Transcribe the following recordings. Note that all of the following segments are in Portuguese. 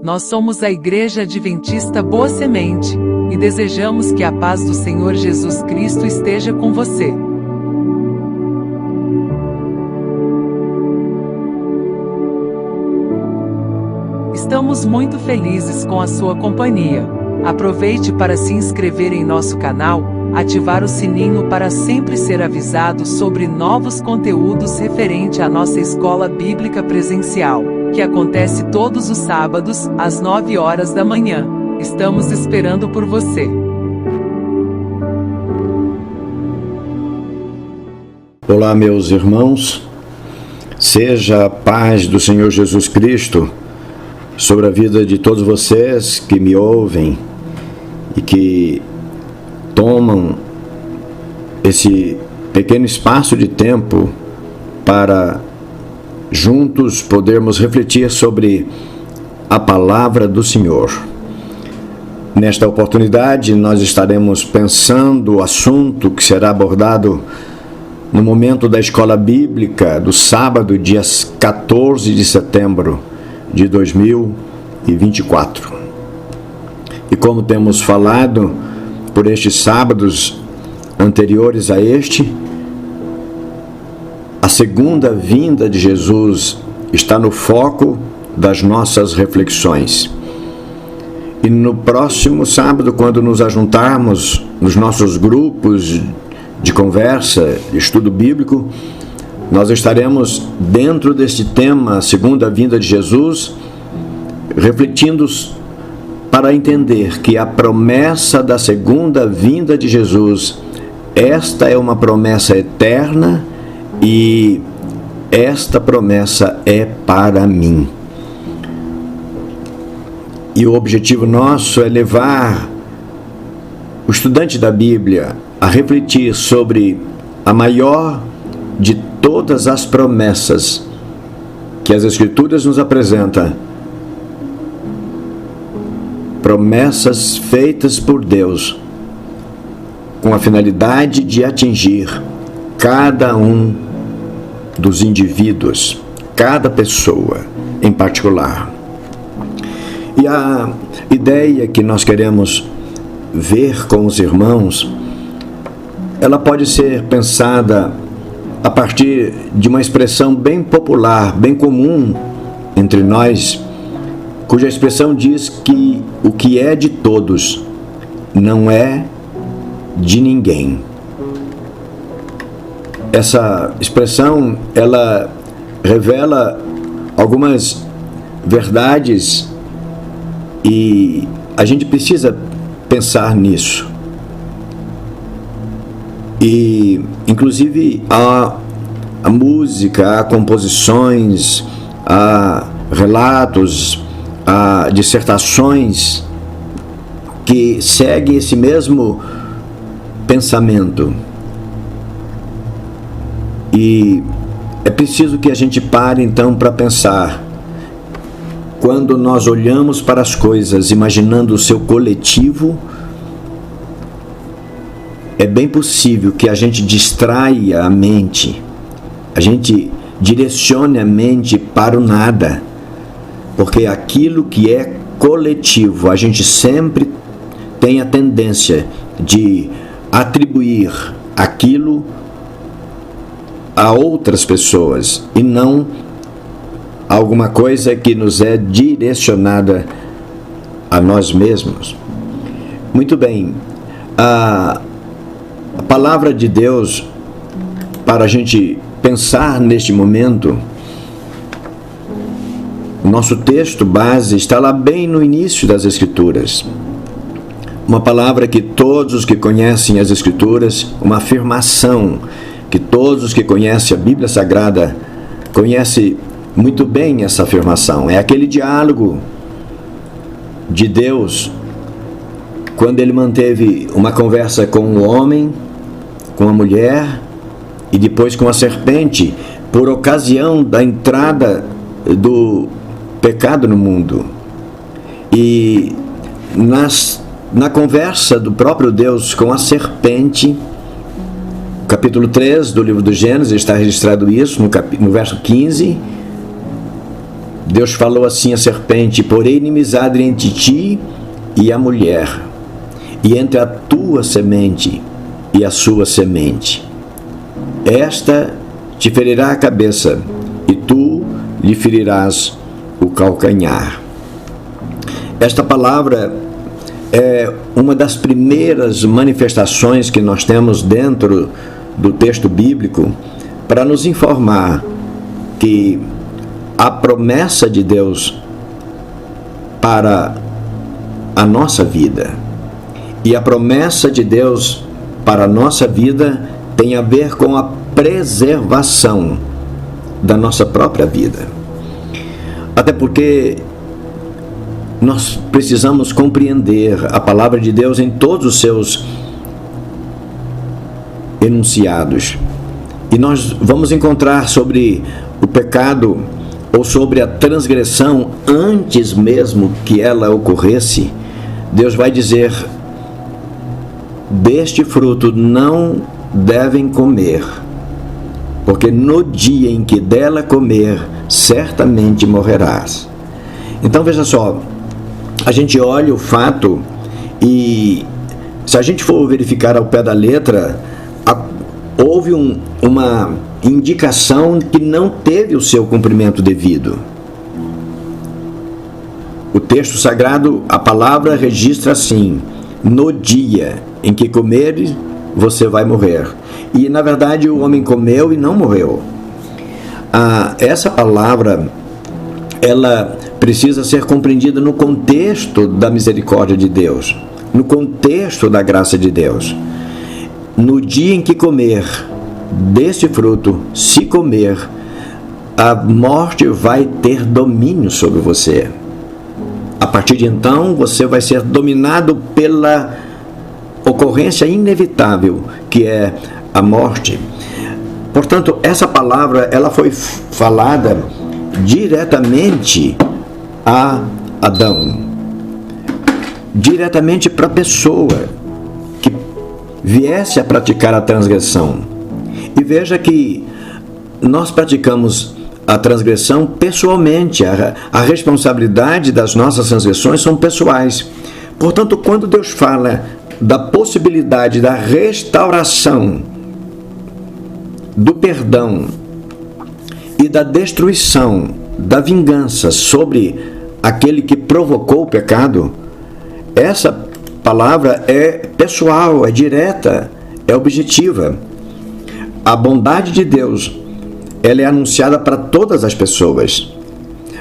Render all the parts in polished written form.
Nós somos a Igreja Adventista Boa Semente, e desejamos que a paz do Senhor Jesus Cristo esteja com você. Estamos muito felizes com a sua companhia. Aproveite para se inscrever em nosso canal, ativar o sininho para sempre ser avisado sobre novos conteúdos referente à nossa escola bíblica presencial, que acontece todos os sábados, às 9 horas da manhã. Estamos esperando por você. Olá, meus irmãos. Seja a paz do Senhor Jesus Cristo sobre a vida de todos vocês que me ouvem e que tomam esse pequeno espaço de tempo para juntos podermos refletir sobre a palavra do Senhor. Nesta oportunidade, nós estaremos pensando o assunto que será abordado no momento da escola bíblica do sábado, dia 14 de setembro de 2024. E como temos falado por estes sábados anteriores a este, a segunda vinda de Jesus está no foco das nossas reflexões. E no próximo sábado, quando nos ajuntarmos nos nossos grupos de conversa, de estudo bíblico, nós estaremos dentro deste tema, a segunda vinda de Jesus, refletindo para entender que a promessa da segunda vinda de Jesus, esta é uma promessa eterna e esta promessa é para mim. E o objetivo nosso é levar o estudante da Bíblia a refletir sobre a maior de todas as promessas que as Escrituras nos apresentam. Promessas feitas por Deus com a finalidade de atingir cada um dos indivíduos, cada pessoa em particular. E a ideia que nós queremos ver com os irmãos, ela pode ser pensada a partir de uma expressão bem popular, bem comum entre nós, cuja expressão diz que o que é de todos não é de ninguém. Essa expressão, ela revela algumas verdades e a gente precisa pensar nisso. E, inclusive, há a música, há composições, há relatos, há dissertações que seguem esse mesmo pensamento. E é preciso que a gente pare, então, para pensar. Quando nós olhamos para as coisas imaginando o seu coletivo, é bem possível que a gente distraia a mente, a gente direcione a mente para o nada, porque aquilo que é coletivo, a gente sempre tem a tendência de atribuir aquilo a outras pessoas e não a alguma coisa que nos é direcionada a nós mesmos. Muito bem, a palavra de Deus, para a gente pensar neste momento, nosso texto base está lá bem no início das Escrituras. Uma palavra que todos os que conhecem as Escrituras, uma afirmação que todos os que conhecem a Bíblia Sagrada conhecem muito bem essa afirmação. É aquele diálogo de Deus quando ele manteve uma conversa com o homem, com a mulher e depois com a serpente, por ocasião da entrada do pecado no mundo. E na conversa do próprio Deus com a serpente, capítulo 3 do livro do Gênesis, está registrado isso no verso 15, Deus falou assim à serpente: porém inimizade entre ti e a mulher, e entre a tua semente e a sua semente. Esta te ferirá a cabeça, e tu lhe ferirás o calcanhar. Esta palavra é uma das primeiras manifestações que nós temos dentro do texto bíblico para nos informar que a promessa de Deus para a nossa vida e a promessa de Deus para a nossa vida tem a ver com a preservação da nossa própria vida. Até porque nós precisamos compreender a palavra de Deus em todos os seus enunciados. E nós vamos encontrar sobre o pecado ou sobre a transgressão antes mesmo que ela ocorresse. Deus vai dizer: deste fruto não devem comer, porque no dia em que dela comer, certamente morrerás. Então veja só, a gente olha o fato e se a gente for verificar ao pé da letra, houve uma indicação que não teve o seu cumprimento devido. O texto sagrado, a palavra registra assim: no dia em que comeres, você vai morrer. E na verdade o homem comeu e não morreu. Essa palavra, ela precisa ser compreendida no contexto da misericórdia de Deus, no contexto da graça de Deus. No dia em que comer deste fruto, se comer, a morte vai ter domínio sobre você. A partir de então, você vai ser dominado pela ocorrência inevitável, que é a morte. Portanto, essa palavra, ela foi falada diretamente a Adão, diretamente para a pessoa que viesse a praticar a transgressão. E veja que nós praticamos a transgressão pessoalmente, a responsabilidade das nossas transgressões são pessoais. Portanto, quando Deus fala da possibilidade da restauração, do perdão e da destruição, da vingança sobre aquele que provocou o pecado, essa palavra é pessoal, é direta, é objetiva. A bondade de Deus, ela é anunciada para todas as pessoas.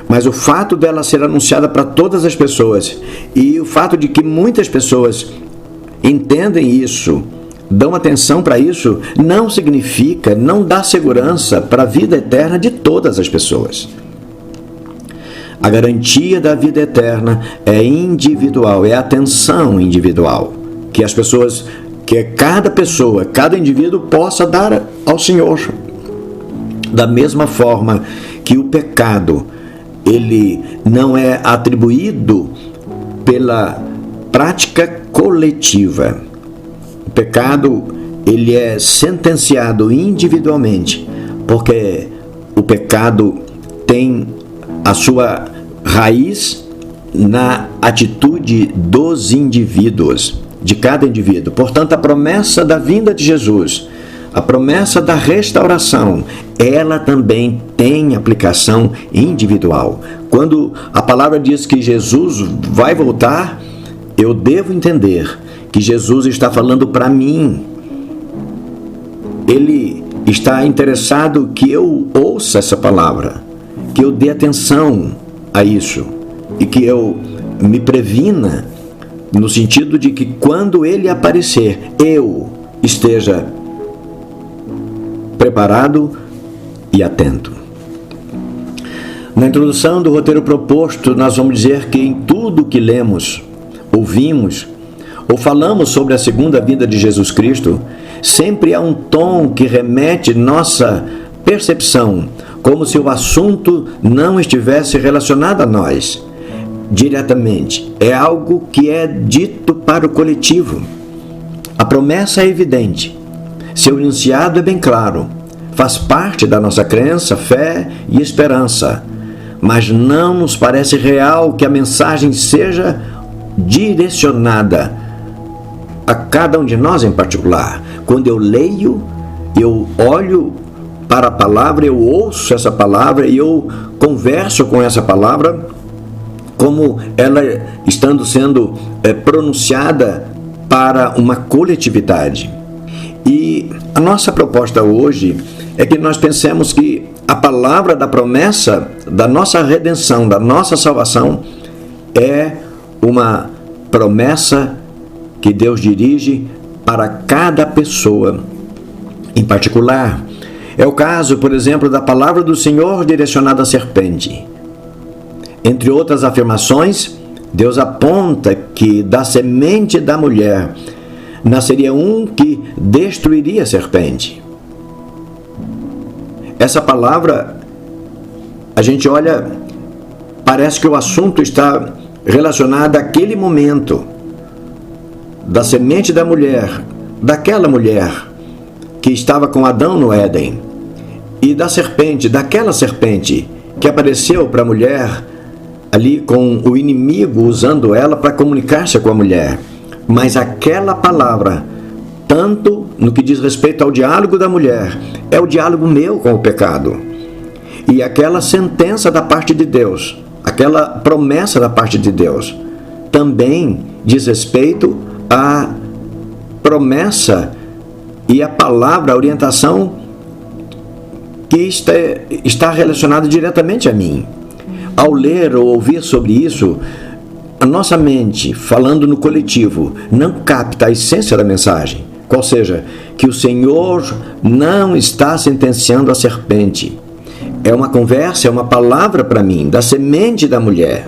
Mas o fato dela ser anunciada para todas as pessoas e o fato de que muitas pessoas entendem isso, dão atenção para isso, não significa, não dá segurança para a vida eterna de todas as pessoas. A garantia da vida eterna é individual, é atenção individual, que as pessoas, que cada pessoa, cada indivíduo possa dar ao Senhor. Da mesma forma que o pecado, ele não é atribuído pela prática coletiva. O pecado, ele é sentenciado individualmente, porque o pecado tem a sua raiz na atitude dos indivíduos, de cada indivíduo. Portanto, a promessa da vinda de Jesus, a promessa da restauração, ela também tem aplicação individual. Quando a palavra diz que Jesus vai voltar, eu devo entender que Jesus está falando para mim. Ele está interessado que eu ouça essa palavra, que eu dê atenção a isso e que eu me previna no sentido de que quando ele aparecer, eu esteja preparado e atento. Na introdução do roteiro proposto, nós vamos dizer que em tudo que lemos, ouvimos ou falamos sobre a segunda vinda de Jesus Cristo, sempre há um tom que remete nossa percepção, como se o assunto não estivesse relacionado a nós diretamente. É algo que é dito para o coletivo. A promessa é evidente, seu enunciado é bem claro, faz parte da nossa crença, fé e esperança. mas não nos parece real que a mensagem seja direcionada a cada um de nós em particular. Quando eu leio, eu olho para a palavra, eu ouço essa palavra e eu converso com essa palavra como ela estando sendo pronunciada para uma coletividade. E a nossa proposta hoje é que nós pensemos que a palavra da promessa da nossa redenção, da nossa salvação, é uma promessa que Deus dirige para cada pessoa em particular. É o caso, por exemplo, da palavra do Senhor direcionada à serpente. Entre outras afirmações, Deus aponta que da semente da mulher nasceria um que destruiria a serpente. Essa palavra, a gente olha, parece que o assunto está relacionado àquele momento da semente da mulher, daquela mulher que estava com Adão no Éden, e da serpente, daquela serpente que apareceu para a mulher ali com o inimigo usando ela para comunicar-se com a mulher. Mas aquela palavra, tanto no que diz respeito ao diálogo da mulher, é o diálogo meu com o pecado. E aquela sentença da parte de Deus, aquela promessa da parte de Deus, também diz respeito à promessa e à palavra, a orientação que está relacionada diretamente a mim. Ao ler ou ouvir sobre isso, a nossa mente, falando no coletivo, não capta a essência da mensagem. Qual seja, que o Senhor não está sentenciando a serpente. É uma conversa, é uma palavra para mim, da semente da mulher,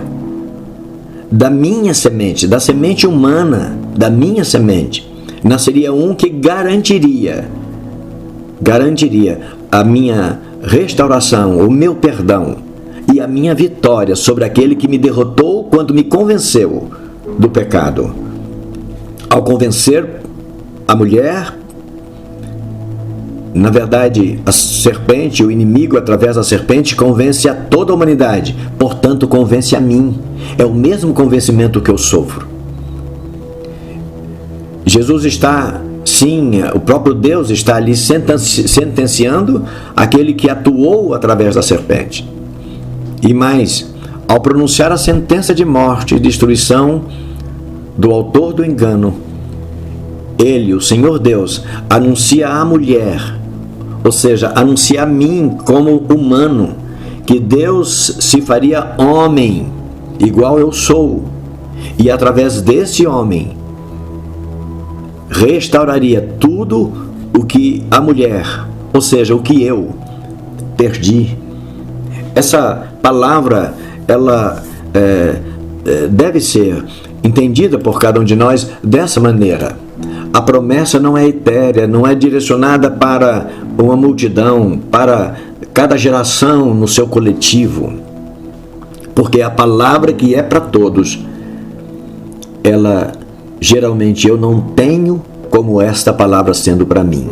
da minha semente, da semente humana, da minha semente. Nasceria um que garantiria a minha restauração, o meu perdão e a minha vitória sobre aquele que me derrotou quando me convenceu do pecado. Ao convencer a mulher, na verdade, a serpente, o inimigo através da serpente convence a toda a humanidade, portanto convence a mim. É o mesmo convencimento que eu sofro. Jesus está, sim, o próprio Deus está ali sentenciando aquele que atuou através da serpente. E mais, ao pronunciar a sentença de morte e destruição do autor do engano, ele, o Senhor Deus, anuncia à mulher, ou seja, anuncia a mim como humano, que Deus se faria homem, igual eu sou, e através desse homem restauraria tudo o que a mulher, ou seja, o que eu perdi. Essa palavra, ela deve ser entendida por cada um de nós dessa maneira. A promessa não é etérea, não é direcionada para uma multidão, para cada geração no seu coletivo. Porque a palavra que é para todos, ela geralmente eu não tenho como esta palavra sendo para mim.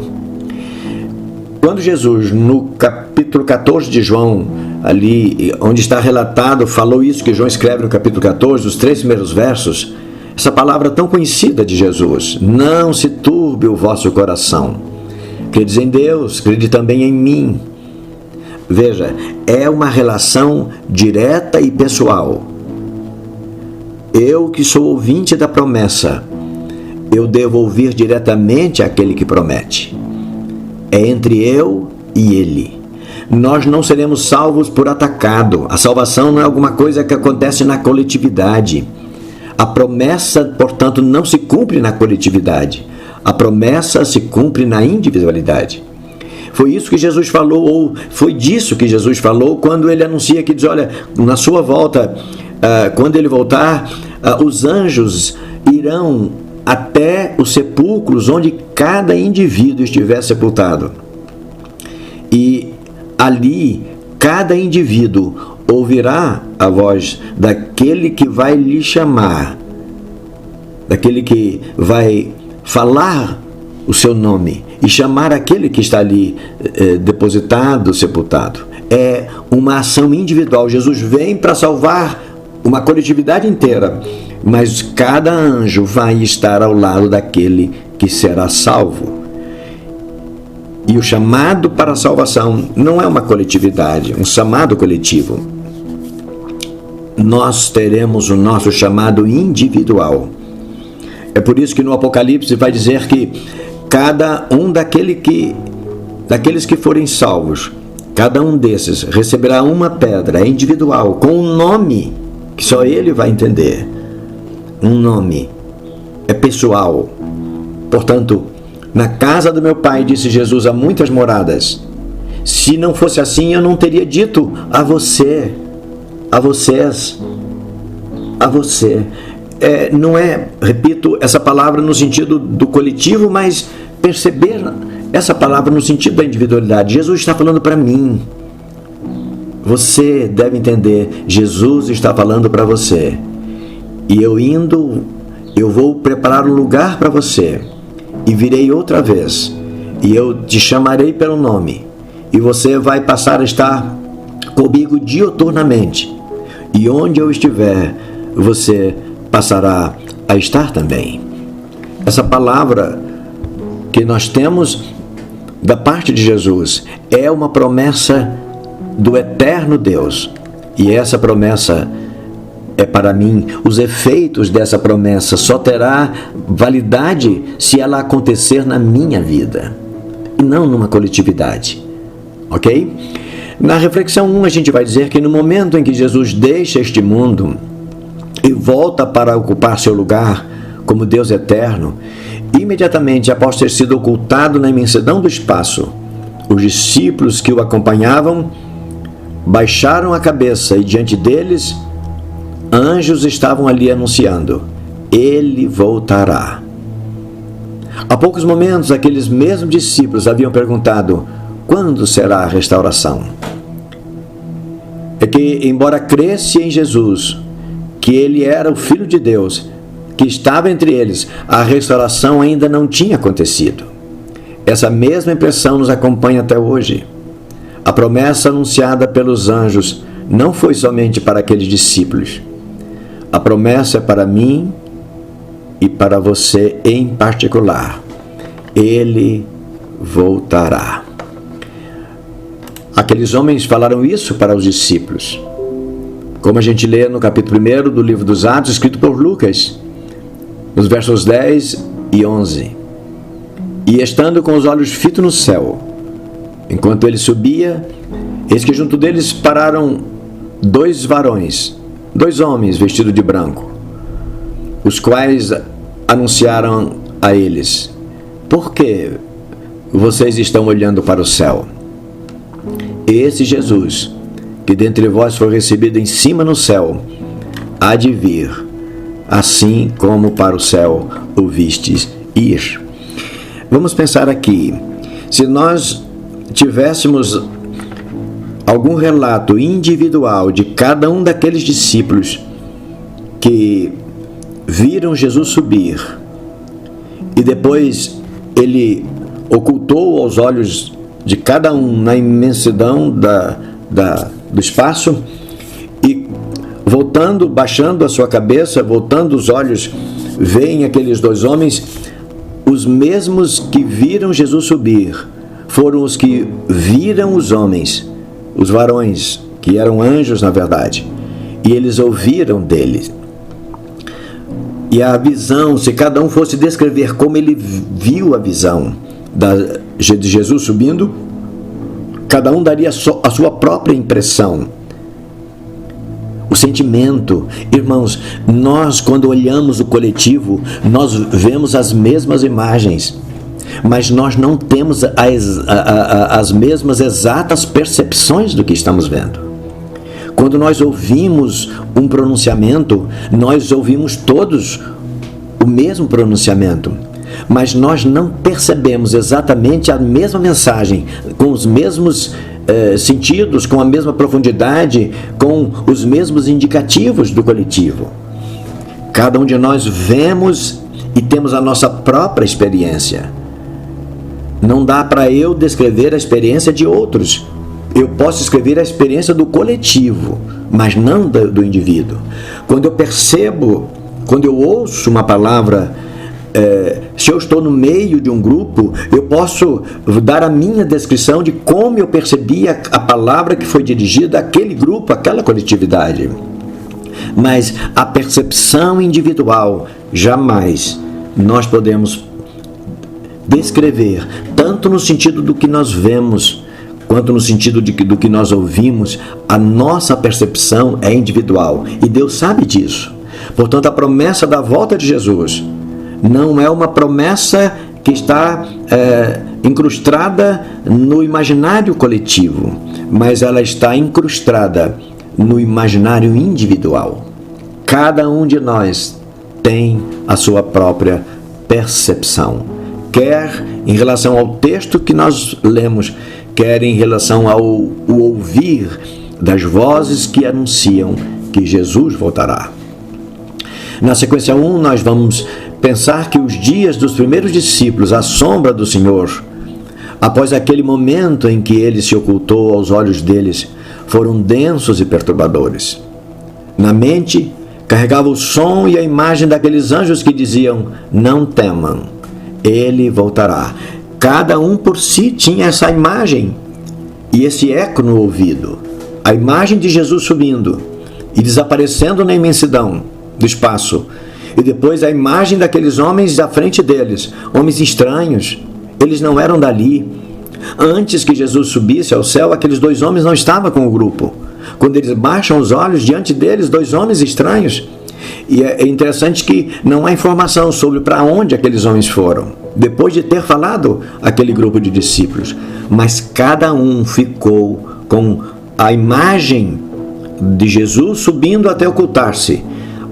Quando Jesus, no capítulo 14 de João, ali onde está relatado, falou isso que João escreve no capítulo 14, os 3 primeiros versos, essa palavra tão conhecida de Jesus: não se turbe o vosso coração. Credes em Deus, crede também em mim. Veja, é uma relação direta e pessoal. Eu que sou ouvinte da promessa, eu devo ouvir diretamente aquele que promete. É entre eu e ele. Nós não seremos salvos por atacado. A salvação não é alguma coisa que acontece na coletividade. A promessa, portanto, não se cumpre na coletividade. A promessa se cumpre na individualidade. Foi isso que Jesus falou, ou foi disso que Jesus falou quando ele anuncia que diz, olha, na sua volta, quando ele voltar, os anjos irão até os sepulcros onde cada indivíduo estiver sepultado. E ali, cada indivíduo ouvirá a voz daquele que vai lhe chamar, daquele que vai falar o seu nome e chamar aquele que está ali depositado, sepultado. é uma ação individual. Jesus vem para salvar uma coletividade inteira, mas cada anjo vai estar ao lado daquele que será salvo. E o chamado para a salvação não é uma coletividade, um chamado coletivo. Nós teremos o nosso chamado individual. É por isso que no Apocalipse vai dizer que cada um daqueles que forem salvos, cada um desses receberá uma pedra individual, com um nome que só ele vai entender. Um nome. É pessoal. Portanto, na casa do meu Pai, disse Jesus, há muitas moradas. Se não fosse assim, eu não teria dito a você, a vocês, a você. Não é, repito, essa palavra no sentido do coletivo, mas perceber essa palavra no sentido da individualidade. Jesus está falando para mim. Você deve entender, Jesus está falando para você. E eu vou preparar um lugar para você. E virei outra vez. E eu te chamarei pelo nome. E você vai passar a estar comigo diuturnamente. E onde eu estiver, você passará a estar também. Essa palavra que nós temos da parte de Jesus é uma promessa do eterno Deus. E essa promessa é para mim. Os efeitos dessa promessa só terá validade se ela acontecer na minha vida e não numa coletividade. Ok? Na reflexão 1 a gente vai dizer que no momento em que Jesus deixa este mundo e volta para ocupar seu lugar como Deus eterno, imediatamente após ter sido ocultado na imensidão do espaço, os discípulos que o acompanhavam baixaram a cabeça e diante deles anjos estavam ali anunciando: ele voltará. Há poucos momentos, aqueles mesmos discípulos haviam perguntado: quando será a restauração? É que, embora cresce em Jesus, que ele era o Filho de Deus, que estava entre eles, a restauração ainda não tinha acontecido. Essa mesma impressão nos acompanha até hoje. A promessa anunciada pelos anjos não foi somente para aqueles discípulos. A promessa é para mim e para você em particular. Ele voltará. Aqueles homens falaram isso para os discípulos. Como a gente lê no capítulo 1 do livro dos Atos, escrito por Lucas, nos versos 10 e 11. E estando com os olhos fitos no céu, enquanto ele subia, eis que junto deles pararam dois varões, dois homens vestidos de branco, os quais anunciaram a eles: por que vocês estão olhando para o céu? Esse Jesus, que dentre vós foi recebido em cima no céu, há de vir, assim como para o céu o vistes ir. Vamos pensar aqui, se nós tivéssemos algum relato individual de cada um daqueles discípulos que viram Jesus subir e depois ele ocultou aos olhos de cada um na imensidão do espaço e voltando, baixando a sua cabeça, voltando os olhos, veem aqueles dois homens, os mesmos que viram Jesus subir foram os que viram os homens, os varões, que eram anjos na verdade, e eles ouviram dele. E a visão, se cada um fosse descrever como ele viu a visão de Jesus subindo, cada um daria a sua própria impressão. O sentimento, irmãos, nós quando olhamos o coletivo, nós vemos as mesmas imagens, mas nós não temos as mesmas exatas percepções do que estamos vendo. Quando nós ouvimos um pronunciamento, nós ouvimos todos o mesmo pronunciamento, mas nós não percebemos exatamente a mesma mensagem, com os mesmos sentidos, com a mesma profundidade, com os mesmos indicativos do coletivo. Cada um de nós vemos e temos a nossa própria experiência. Não dá para eu descrever a experiência de outros. Eu posso escrever a experiência do coletivo, mas não do indivíduo. Quando eu percebo, quando eu ouço uma palavra, se eu estou no meio de um grupo, eu posso dar a minha descrição de como eu percebi a palavra que foi dirigida àquele grupo, àquela coletividade. Mas a percepção individual, jamais nós podemos descrever, tanto no sentido do que nós vemos, quanto no sentido do que nós ouvimos. A nossa percepção é individual e Deus sabe disso. Portanto, a promessa da volta de Jesus não é uma promessa que está incrustada no imaginário coletivo, mas ela está incrustada no imaginário individual. Cada um de nós tem a sua própria percepção, quer em relação ao texto que nós lemos, quer em relação ao ouvir das vozes que anunciam que Jesus voltará. Na sequência 1, nós vamos pensar que os dias dos primeiros discípulos à sombra do Senhor, após aquele momento em que ele se ocultou aos olhos deles, foram densos e perturbadores. Na mente, carregava o som e a imagem daqueles anjos que diziam: não temam, ele voltará. Cada um por si tinha essa imagem e esse eco no ouvido. A imagem de Jesus subindo e desaparecendo na imensidão do espaço. E depois a imagem daqueles homens à frente deles, homens estranhos. Eles não eram dali. Antes que Jesus subisse ao céu, aqueles dois homens não estavam com o grupo. Quando eles baixam os olhos, diante deles, dois homens estranhos. E é interessante que não há informação sobre para onde aqueles homens foram, depois de ter falado aquele grupo de discípulos. Mas cada um ficou com a imagem de Jesus subindo até ocultar-se.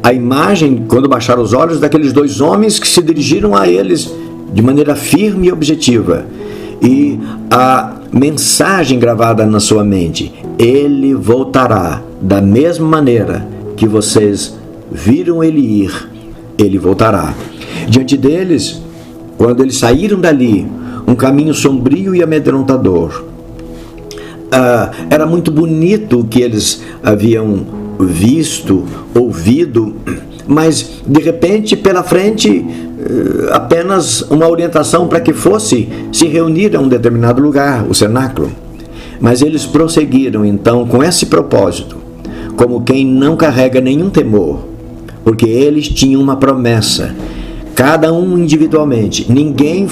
A imagem, quando baixaram os olhos, daqueles dois homens que se dirigiram a eles de maneira firme e objetiva. E a mensagem gravada na sua mente: ele voltará da mesma maneira que vocês viram ele ir, ele voltará. Diante deles, quando eles saíram dali, um caminho sombrio e amedrontador. Era muito bonito o que eles haviam visto, ouvido, mas de repente pela frente apenas uma orientação para que fosse se reunir a um determinado lugar, o cenáculo. Mas eles prosseguiram então com esse propósito, como quem não carrega nenhum temor, porque eles tinham uma promessa, cada um individualmente. Ninguém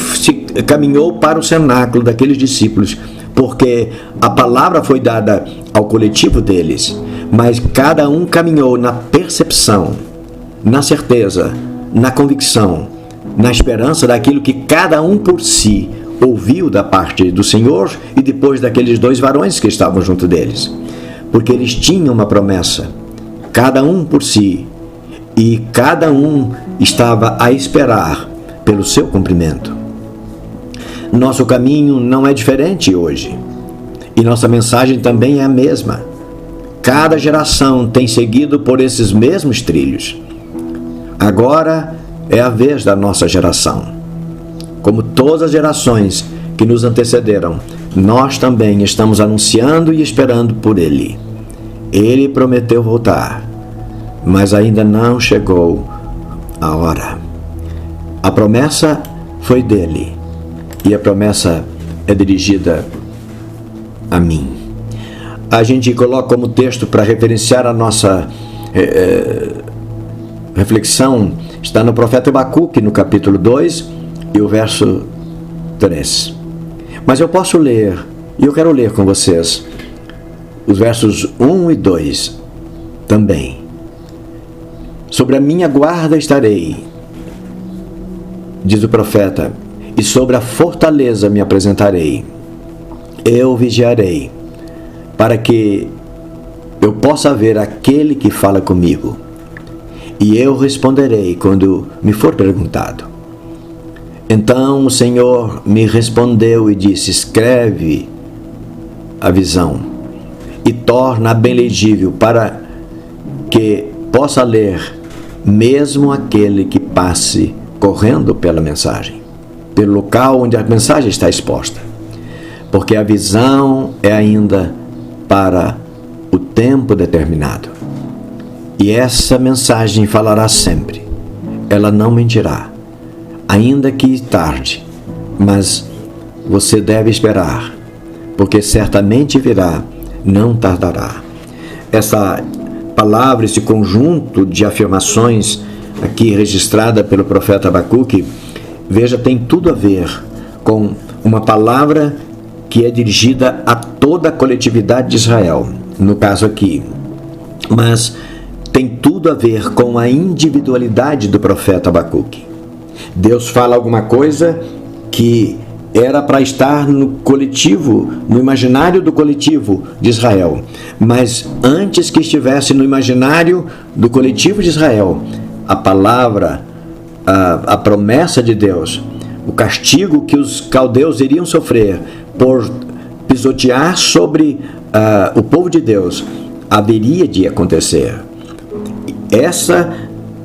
caminhou para o cenáculo daqueles discípulos, porque a palavra foi dada ao coletivo deles, mas cada um caminhou na percepção, na certeza, na convicção, na esperança daquilo que cada um por si ouviu da parte do Senhor e depois daqueles dois varões que estavam junto deles. Porque eles tinham uma promessa, cada um por si, e cada um estava a esperar pelo seu cumprimento. Nosso caminho não é diferente hoje, e nossa mensagem também é a mesma. Cada geração tem seguido por esses mesmos trilhos. Agora é a vez da nossa geração. Como todas as gerações que nos antecederam, nós também estamos anunciando e esperando por ele. Ele prometeu voltar, mas ainda não chegou a hora. A promessa foi dele, e a promessa é dirigida a mim. A gente coloca como texto para referenciar a nossa reflexão, está no profeta Abacuque, no capítulo 2 e o verso 3. Mas eu posso ler, e eu quero ler com vocês, os versos 1 e 2 também. Sobre a minha guarda estarei, diz o profeta, e sobre a fortaleza me apresentarei. Eu vigiarei, para que eu possa ver aquele que fala comigo, e eu responderei quando me for perguntado. Então o Senhor me respondeu e disse: escreve a visão e torna bem legível, para que possa ler mesmo aquele que passe correndo pela mensagem, pelo local onde a mensagem está exposta. Porque a visão é ainda para o tempo determinado. E essa mensagem falará sempre. Ela não mentirá, ainda que tarde, mas você deve esperar, porque certamente virá, não tardará. Essa palavra, esse conjunto de afirmações aqui registrada pelo profeta Abacuque, veja, tem tudo a ver com uma palavra que é dirigida a toda a coletividade de Israel, no caso aqui, mas tem tudo a ver com a individualidade do profeta Abacuque. Deus fala alguma coisa que era para estar no coletivo, no imaginário do coletivo de Israel. Mas antes que estivesse no imaginário do coletivo de Israel, a palavra, a promessa de Deus, o castigo que os caldeus iriam sofrer por pisotear sobre o povo de Deus, haveria de acontecer. Essa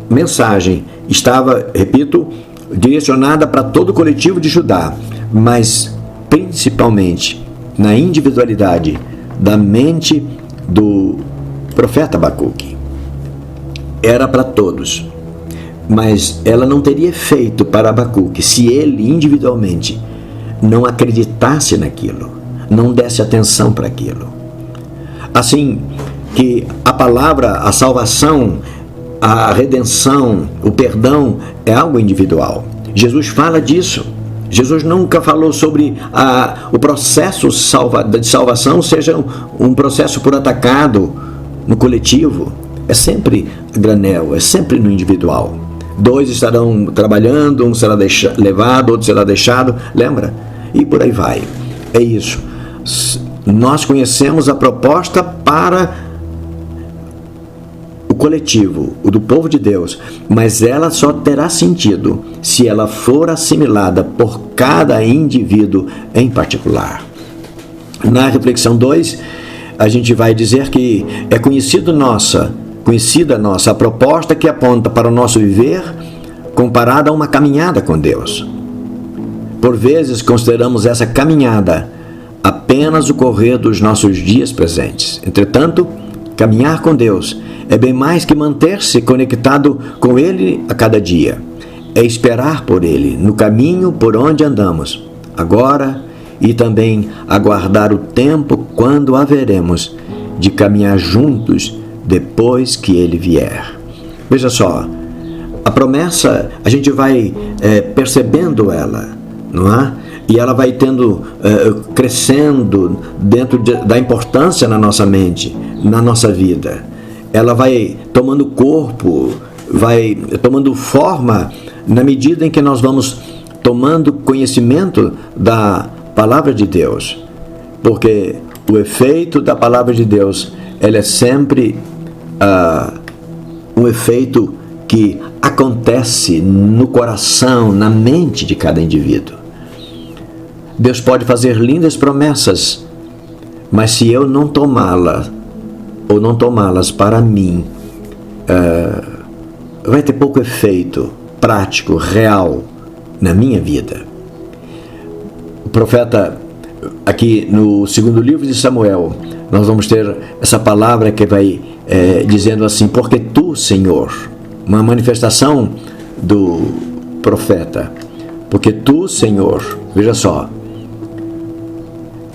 mensagem estava, repito, direcionada para todo o coletivo de Judá, mas principalmente na individualidade da mente do profeta Abacuque. Era para todos, mas ela não teria efeito para Abacuque se ele individualmente não acreditasse naquilo, não desse atenção para aquilo. Assim que a palavra, a salvação, a redenção, o perdão é algo individual. Jesus fala disso. Jesus nunca falou sobre o processo de salvação seja um processo por atacado no coletivo. É sempre a granel, é sempre no individual. Dois estarão trabalhando, um será levado, outro será deixado, lembra? E por aí vai. É isso. Nós conhecemos a proposta para o coletivo, o do povo de Deus, mas ela só terá sentido se ela for assimilada por cada indivíduo em particular. Na reflexão 2, a gente vai dizer que é conhecida nossa a proposta que aponta para o nosso viver comparada a uma caminhada com Deus. Por vezes consideramos essa caminhada apenas o correr dos nossos dias presentes. Entretanto, caminhar com Deus é bem mais que manter-se conectado com Ele a cada dia. É esperar por Ele no caminho por onde andamos, agora, e também aguardar o tempo quando haveremos de caminhar juntos depois que Ele vier. Veja só, a promessa, a gente vai percebendo ela, não é? E ela vai crescendo dentro da importância na nossa mente, na nossa vida. Ela vai tomando corpo, vai tomando forma na medida em que nós vamos tomando conhecimento da palavra de Deus. Porque o efeito da palavra de Deus, ela é sempre um efeito que acontece no coração, na mente de cada indivíduo. Deus pode fazer lindas promessas, mas se eu não tomá-las, ou não tomá-las para mim, vai ter pouco efeito prático, real, na minha vida. O profeta, aqui no segundo livro de Samuel, nós vamos ter essa palavra que vai dizendo assim: porque tu, Senhor, uma manifestação do profeta, porque tu, Senhor, veja só,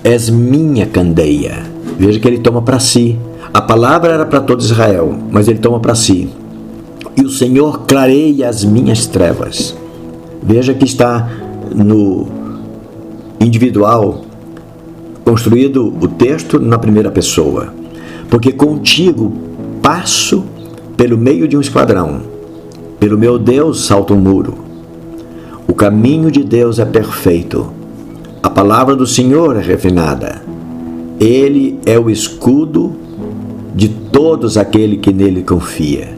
és minha candeia. Veja que ele toma para si. A palavra era para todo Israel, mas ele toma para si. E o Senhor clareia as minhas trevas. Veja que está no individual, construído o texto na primeira pessoa. Porque contigo passo pelo meio de um esquadrão. Pelo meu Deus salta um muro. O caminho de Deus é perfeito. A palavra do Senhor é refinada. Ele é o escudo de todos aquele que nele confia.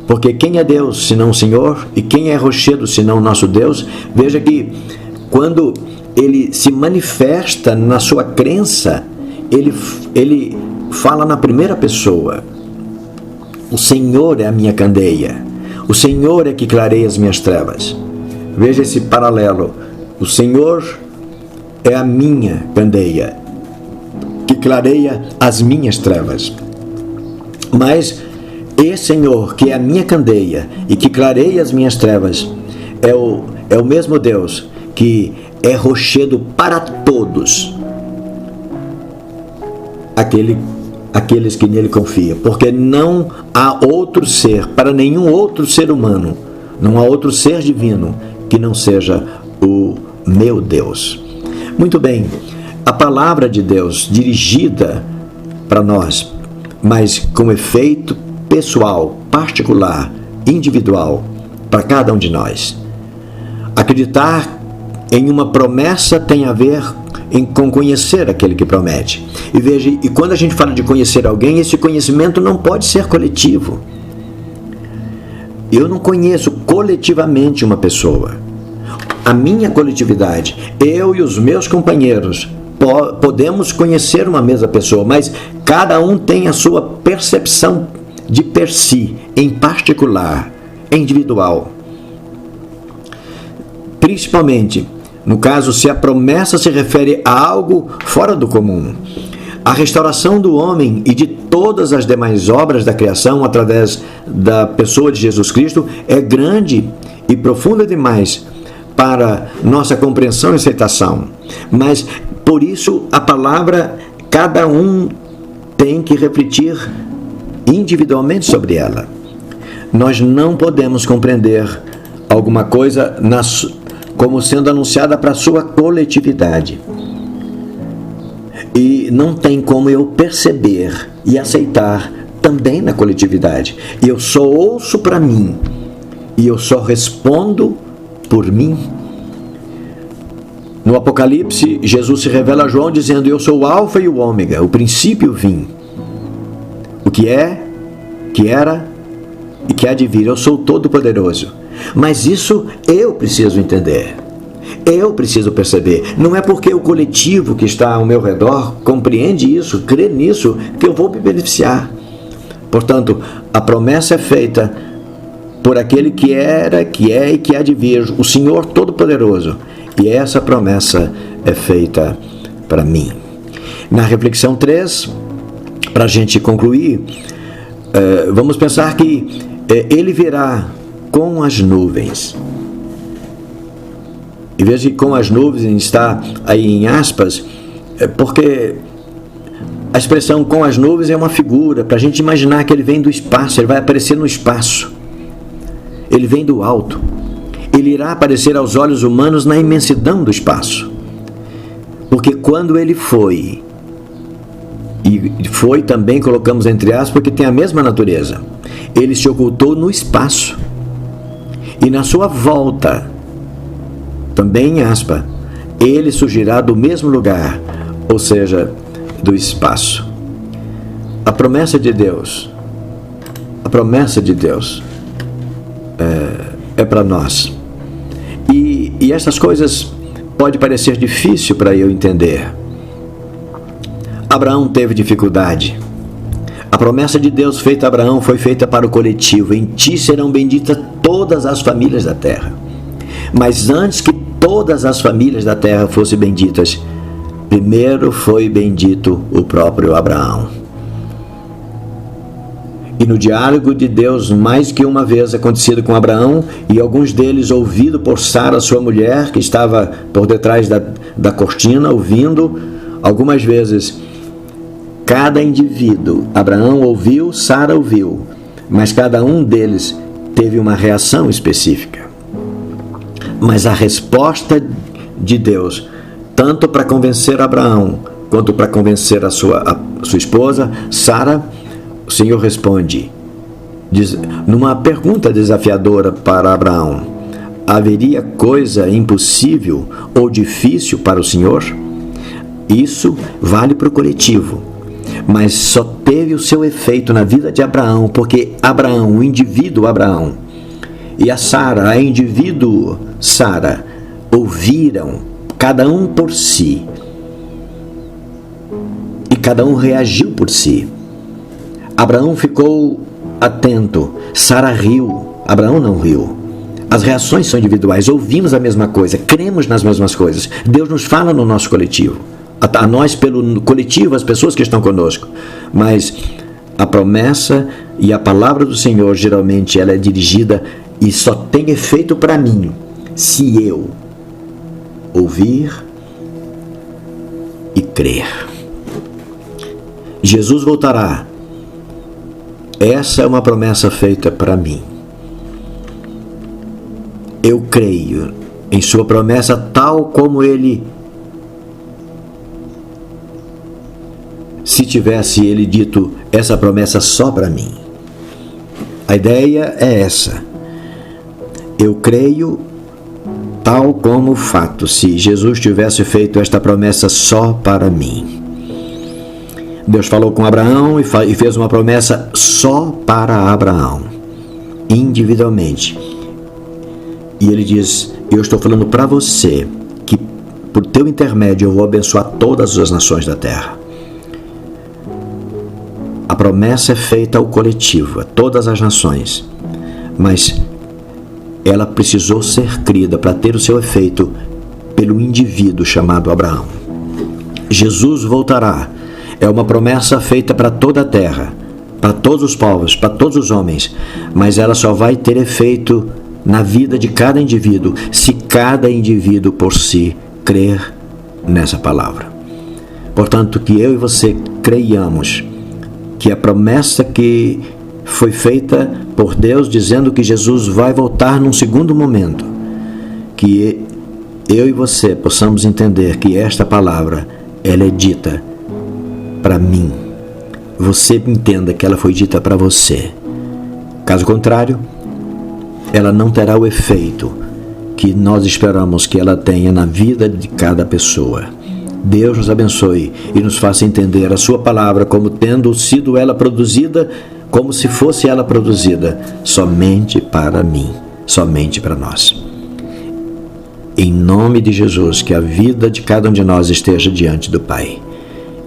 Porque quem é Deus senão o Senhor? E quem é rochedo senão o nosso Deus? Veja que quando ele se manifesta na sua crença, ele fala na primeira pessoa. O Senhor é a minha candeia. O Senhor é que clareia as minhas trevas. Veja esse paralelo. O Senhor é a minha candeia. que clareia as minhas trevas. Mas esse Senhor, que é a minha candeia e que clareia as minhas trevas, é o mesmo Deus que é rochedo para todos aqueles que nele confiam, porque não há outro ser, para nenhum outro ser humano, não há outro ser divino que não seja o meu Deus. Muito bem, a palavra de Deus dirigida para nós, mas com efeito pessoal, particular, individual, para cada um de nós. Acreditar em uma promessa tem a ver com conhecer aquele que promete. E veja, e quando a gente fala de conhecer alguém, esse conhecimento não pode ser coletivo. Eu não conheço coletivamente uma pessoa. A minha coletividade, eu e os meus companheiros, podemos conhecer uma mesma pessoa, mas cada um tem a sua percepção de per si, em particular, individual. Principalmente, no caso, se a promessa se refere a algo fora do comum. A restauração do homem e de todas as demais obras da criação através da pessoa de Jesus Cristo é grande e profunda demais para nossa compreensão e aceitação. Mas, por isso, a palavra, cada um tem que refletir individualmente sobre ela. Nós não podemos compreender alguma coisa como sendo anunciada para a sua coletividade. E não tem como eu perceber e aceitar também na coletividade. Eu só ouço para mim e eu só respondo por mim. No Apocalipse, Jesus se revela a João dizendo: eu sou o Alfa e o Ômega, o princípio e o fim. O que é, que era e que há de vir. Eu sou o Todo-Poderoso. Mas isso eu preciso entender. Eu preciso perceber. Não é porque o coletivo que está ao meu redor compreende isso, crê nisso, que eu vou me beneficiar. Portanto, a promessa é feita por aquele que era, que é e que há de vir, o Senhor Todo-Poderoso. E essa promessa é feita para mim. Na reflexão 3, para a gente concluir, vamos pensar que ele virá com as nuvens. E veja que com as nuvens está aí em aspas, porque a expressão com as nuvens é uma figura para a gente imaginar que ele vem do espaço, ele vai aparecer no espaço. Ele vem do alto. Ele irá aparecer aos olhos humanos na imensidão do espaço. Porque quando ele foi, e foi também, colocamos entre aspas, porque tem a mesma natureza, ele se ocultou no espaço. E na sua volta, também em aspa, ele surgirá do mesmo lugar, ou seja, do espaço. A promessa de Deus é para nós. E essas coisas pode parecer difícil para eu entender. Abraão teve dificuldade. A promessa de Deus feita a Abraão foi feita para o coletivo. Em ti serão benditas todas as famílias da terra. Mas antes que todas as famílias da terra fossem benditas, primeiro foi bendito o próprio Abraão. E no diálogo de Deus, mais que uma vez acontecido com Abraão, e alguns deles ouvido por Sara, sua mulher, que estava por detrás da cortina, ouvindo, algumas vezes, cada indivíduo, Abraão ouviu, Sara ouviu, mas cada um deles teve uma reação específica. Mas a resposta de Deus, tanto para convencer Abraão, quanto para convencer a sua esposa, Sara, o Senhor responde, numa pergunta desafiadora para Abraão: haveria coisa impossível ou difícil para o Senhor? Isso vale para o coletivo, mas só teve o seu efeito na vida de Abraão, porque Abraão, o indivíduo Abraão, e a Sara, a indivíduo Sara, ouviram, cada um por si, e cada um reagiu por si. Abraão ficou atento, Sara riu, Abraão não riu. As reações são individuais, ouvimos a mesma coisa, cremos nas mesmas coisas. Deus nos fala no nosso coletivo. a nós pelo coletivo, as pessoas que estão conosco, mas a promessa e a palavra do Senhor, geralmente, ela é dirigida e só tem efeito para mim se eu ouvir e crer. Jesus voltará. Essa é uma promessa feita para mim. Eu creio em sua promessa tal como ele, se tivesse ele dito essa promessa só para mim. A ideia é essa. Eu creio tal como o fato, se Jesus tivesse feito esta promessa só para mim. Deus falou com Abraão e fez uma promessa só para Abraão, individualmente. E ele diz, eu estou falando para você, que por teu intermédio eu vou abençoar todas as nações da terra. A promessa é feita ao coletivo, a todas as nações, mas ela precisou ser crida para ter o seu efeito pelo indivíduo chamado Abraão. Jesus voltará. É uma promessa feita para toda a terra, para todos os povos, para todos os homens, mas ela só vai ter efeito na vida de cada indivíduo, se cada indivíduo por si crer nessa palavra. Portanto, que eu e você creiamos que a promessa que foi feita por Deus, dizendo que Jesus vai voltar num segundo momento, que eu e você possamos entender que esta palavra, ela é dita para mim. Você entenda que ela foi dita para você. Caso contrário, ela não terá o efeito que nós esperamos que ela tenha na vida de cada pessoa. Deus nos abençoe e nos faça entender a sua palavra como tendo sido ela produzida, como se fosse ela produzida somente para mim, somente para nós. Em nome de Jesus, que a vida de cada um de nós esteja diante do Pai,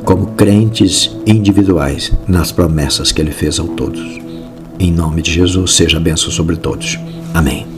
como crentes individuais nas promessas que Ele fez a todos. Em nome de Jesus, seja a bênção sobre todos. Amém.